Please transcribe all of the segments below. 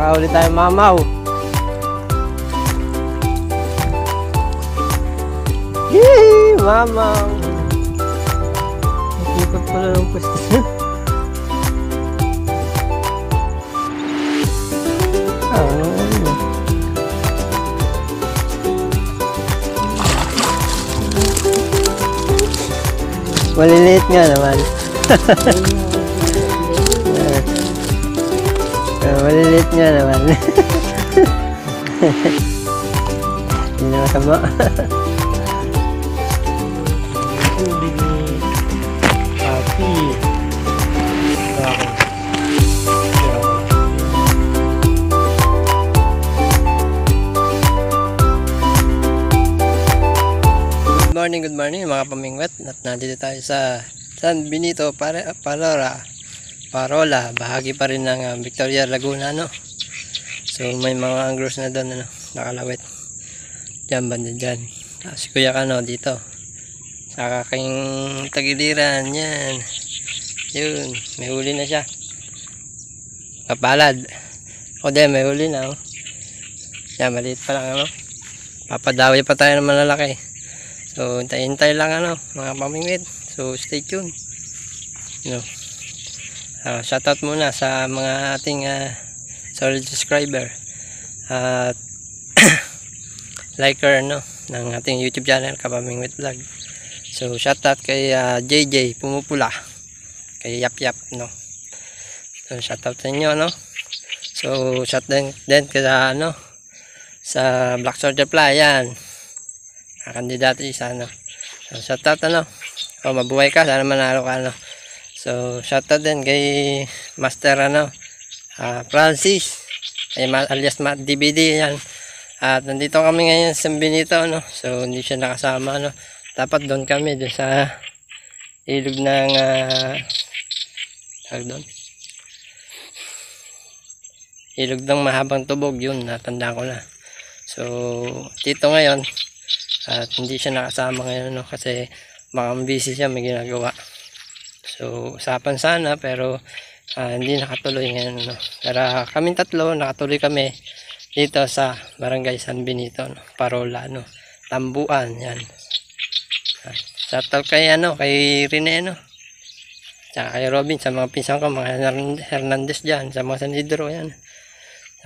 nakahuli tayo mamaw. Yee! Mamaw! Ikot pala ng pwesto niya. Maliliit nga naman. Maliliit nga naman. Hindi na masama. Good morning mga pamingwet. At nandito tayo sa San Benito Parola, bahagi pa rin ng Victoria, Laguna, no? So may mga anglers na doon, ano, nakalawit dyan, banda dyan. Si Kuya Kano dito sa aking tagiliran, yan, yun, may huli na siya, kapalad. O de, may huli na, oh. Yan, maliit pa lang, ano, papadawi pa tayo ng malalaki. So, hintay-hintay lang, ano, mga pamingwit. So, stay tuned. You know, shoutout muna sa mga ating solid subscriber at liker, no, ng ating YouTube channel, Kapamingwit Vlog. So, shoutout kay JJ Pumupula, kay Yap Yap, no. So, shoutout sa inyo, no. So, shoutout din kay ano, sa Black Soldier Fly, yan. Kandidato isa, no. So, shoutout, ano, mabuhay ka, sana manalo ka, no. So, shoutout din kay Master, ano, Francis, alias Matt DVD, yan. At nandito kami ngayon sa San Benito, no. So, hindi siya nakasama, no. Dapat doon kami, doon sa ilog ng ilog ng mahabang tubog, yun, natanda ko na. So, dito ngayon, at hindi siya nakasama ngayon, no, kasi baka busy siya, may ginagawa. So, usapan sana, pero hindi nakatuloy ngayon, no. Pero kaming tatlo, nakatuloy kami dito sa Barangay San Benito, no, Parola, no, Tambuan, yan. Shoutout kay, ano, kay Rene, no, tsaka kay Robin, sa mga pinsang ko, mga Hernandez dyan, sa mga San Isidro, yan.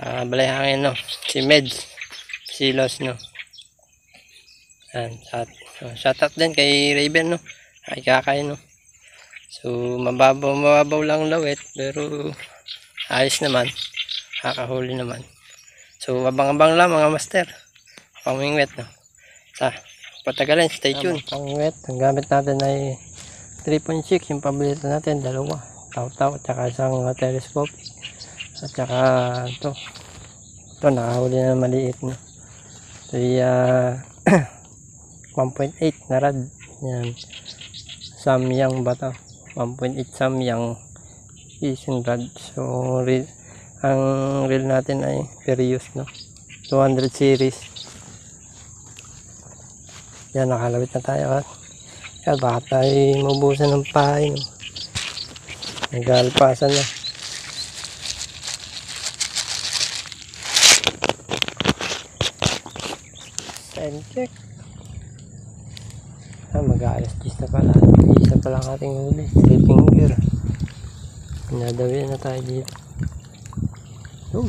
Balayhangin, no, si Meds, Silos, no. At shoutout din kay Raven, no, kay Kakay, no. So mababaw lang lawit, pero ayos naman, kakahuli naman. So abang-abang lang mga master, pamingwet, no. Sa patagalin, stay tuned. Pamingwet, ang gamit natin ay 3.6, yung paborito natin, dalawa, taw-taw at saka isang telescope, at saka ito nakahuli na maliit, no. So 1.8 na rad, yan, Samyang ba to, 1.8 Samyang fishing rod. So ang reel natin ay Perius, no, 200 series. Yan, nakalawit na tayo, at yan, baka tayo mabusan ng pahay, no. Nag-alpasan na. Time check. Mag-alas 10 na pala. Isa pa lang ating huli. Sleeping gear. Pinadawi na tayo dito. Oh.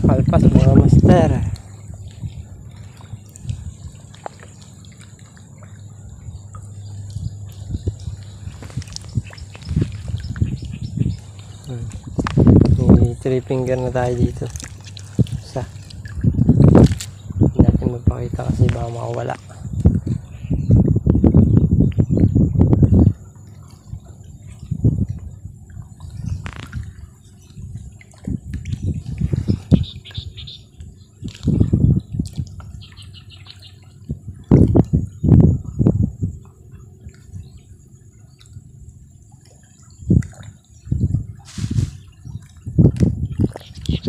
Alpas mga master. May 3 finger na tayo dito. Isa. Hindi natin magpakita kasi baka makawala.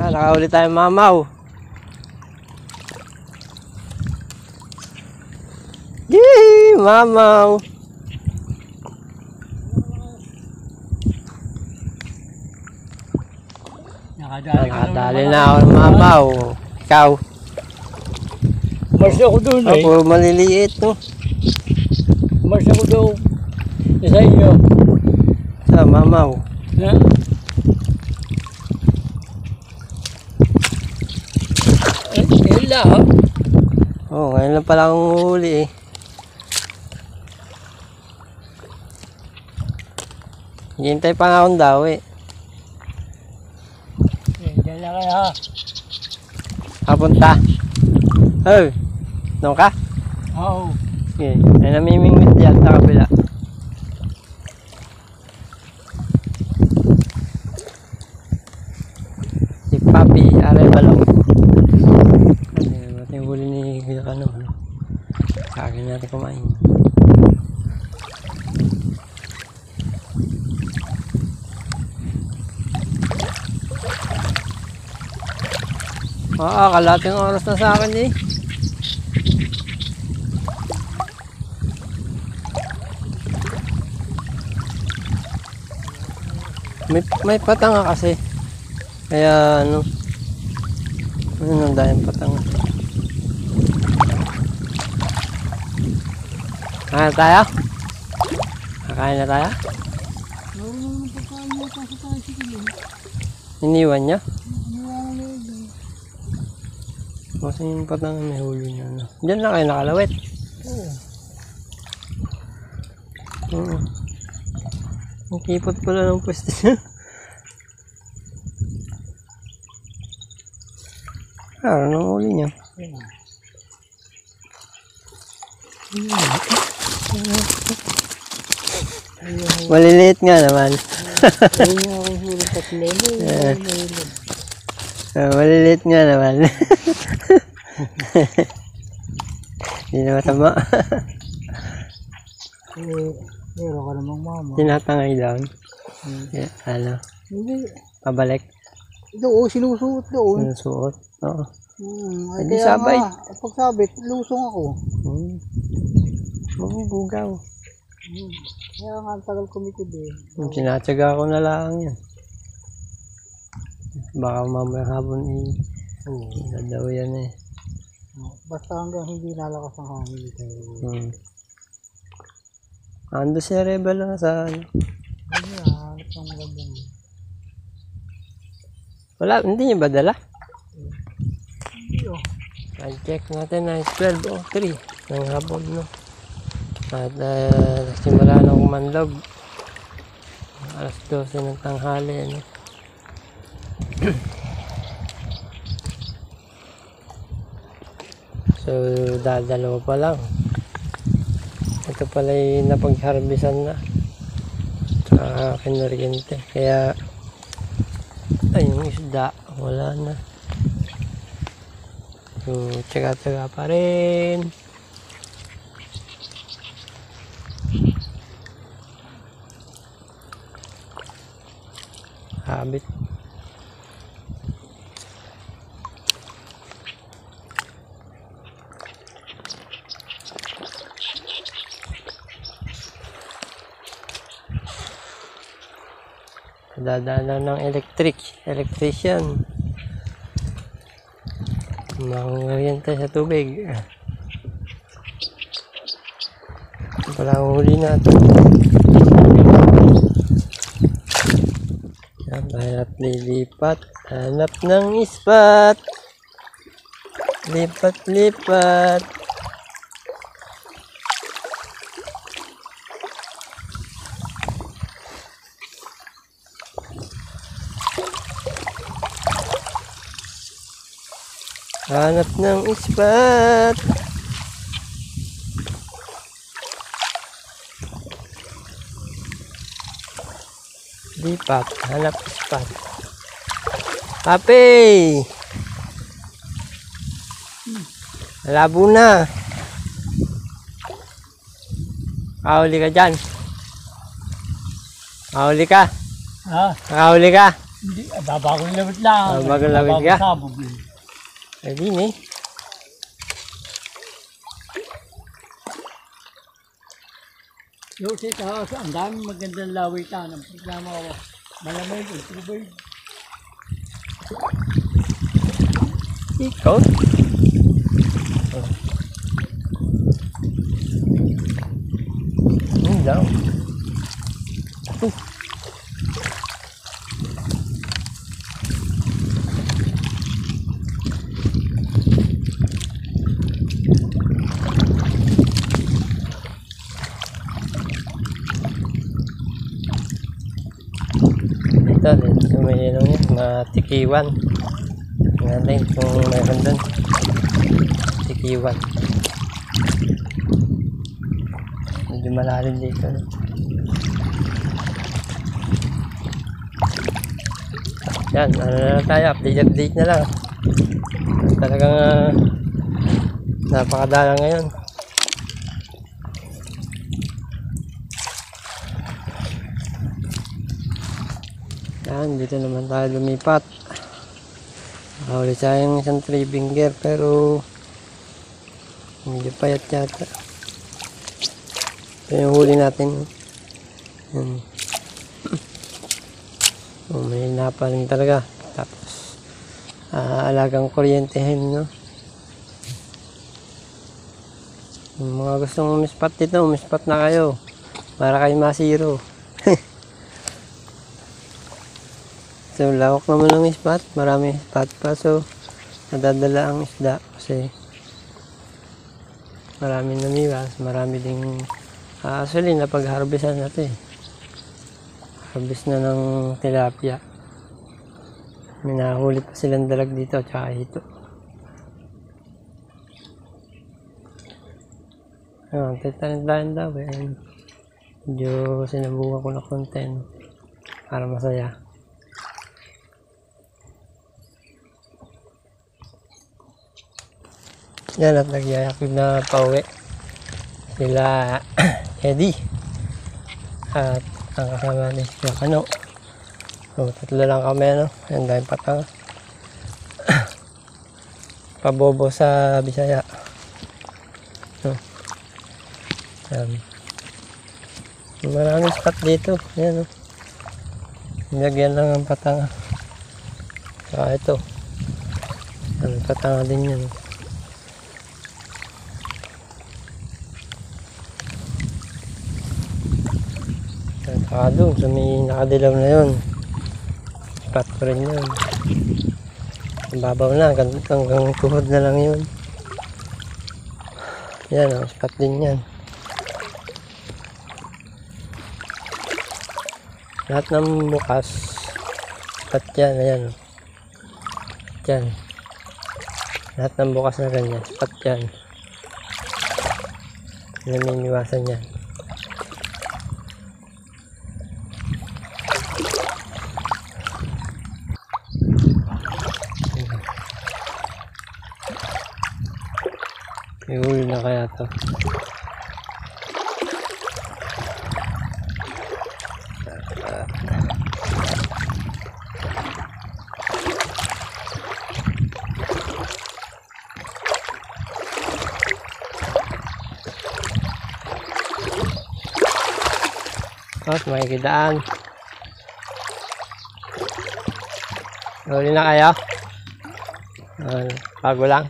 Nakahuli tayo mamaw. Yee! Mamaw! Nakadali na ako ng mamaw. Ikaw? Mars ako doon eh. Puro maliliit, no? Mars ako doon. Sa inyo. Sa mamaw. Ha? Yun lang. Oo, ngayon lang pala akong huli eh. Hintay pa nga akong daw eh. Diyan lang kayo ha. Papunta. Oh, doon ka? Oo. Okay, ay namimingwit dyan sa kabila. Si Papi Arevalo. Ito yung huli ni Kuya Kano. Kagin natin kumain. Kalating oras na sa akin eh. May patanga kasi. Kaya ano dahil patanga. Kaya tayo? Kakain na tayo? Iniwan niya? Kasi yung patanga may huli niya. No? Diyan lang kayo nakalawit? Oo. Ang kipot pala ng pwesto niya. Anong huli niya? Maliliit nga naman. Maliliit nga naman. Hindi na masama. Meron ka namang mama. Tinatangay doon. Ano? Hindi. Pabalik. Doon, sinusuot doon. Sinusuot? Oo. Ay, Hindi kaya sabay. pag sabit, lusong ako. Mabubugaw. Kaya nga ang tagal kumitid eh. Sinatsaga ko na lang yan. Baka mamaya hapon daw yan eh. Basta hanggang hindi lalakas ang hangin tayo. Ando si Rebel lang sa ano. Ano yan? Ang maganda mo. Wala, hindi niya ba dala? Hindi oh. I-check natin na 12:03 ng hapon, no? At simula na kumanlog. Alas 12 ng tanghali, ano? So, dadalawa pa lang. Ito pala yung napag-harbisan na sa kinoriente. Kaya ay, yung isda wala na. So, tsaga-tsaga pa rin. Habit. Dadaanan ng electrician. Manguryente sa tubig. Pala ang huli natin. Hanap lilipat. Hanap ng ispat. Lipat-lipat. Hanap ng ispat. Lipat, hanap ispat. Papi! Labo na. Kahuli ka dyan. Kahuli ka. Ha? Kahuli ka. Hindi, babagong lawit lang. Bagong lawit ka? Sabog eh. Pwede ni. Yung sa ang daming magandang lawitan. Ang programa ko, malamay ko, tubay. Ikaw? Daw. Dito may ano yan, matikiwan. Tingnan natin kung mayroon doon. Tikiwan. Medyo malalim dito. Yan, ano na tayo, update na lang. Talagang napakadalang ngayon. Yan, dito naman tayo lumipat. Nakahuli tayong isang 3 finger pero medyo payat yata. Ito yung huli natin. Yan. Oh, may napa rin talaga. Tapos alagang kuryentehin, no? Yung mga gustong umispat dito, umispat na kayo para kayo masiro. So lawak naman ng ispat, marami ispat pa, so nadadala ang isda kasi marami namiwas, marami ding actually napag-harvestan natin. Harvest na ng tilapia. May nahuli pa silang dalag dito tsaka ito. Titanin daw eh. Medyo sinabukan ko na content para masaya. Yan at nagyayakib na pauwi sila Eddie at ang kasama ni sila Kano. So tatlo lang kami, no? Yan dahil patang pabobo sa Bisaya, no? Yan. Maraming spot dito. Yan, no? Nilagyan lang ang patanga. Saka ito ang patanga din yan. Saka doon, so may nakadilaw na yun. Spot ko rin yun. Ang babaw na, hanggang tuhod na lang yun. Yan, ang spot din yan. Lahat ng bukas, spot yan, ayan. Yan. Lahat ng bukas na ganyan, spot yan. Naminiwasan yan. May huli na kaya to. Makikidaan. Huli na kayo? Bago lang.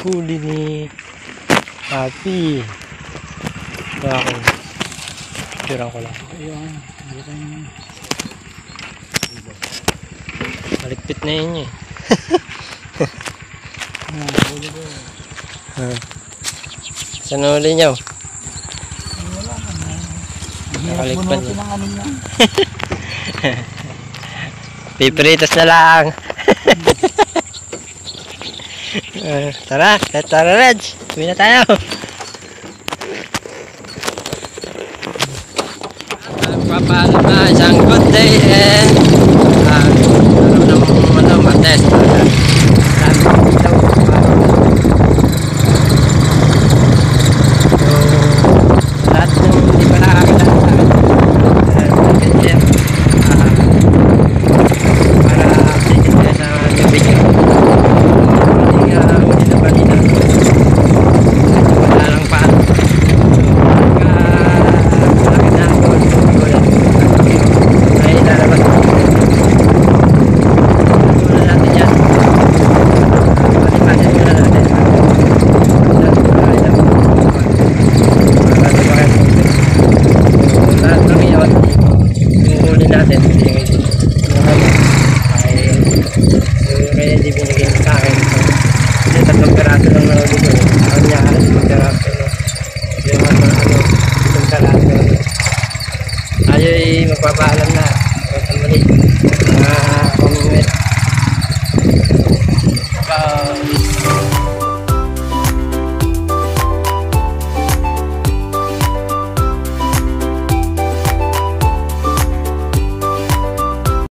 Huli ni Happy. Kaya ako tirang ko lang. Ayun. Maligpit na yun eh. Saan huli nyo? Nakaligpad niya. Pipiritas na lang. Tara, Reg. Uwi na tayo. Papaalam na, isang good day and mates. hindi binigay sa akin. So, kasi 3 peraso lang nahuli ko. Ako niya, 5 peraso. No? Yung ano, 5 peraso. Tayo'y magpapaalam na. Ito muli. Mga comment.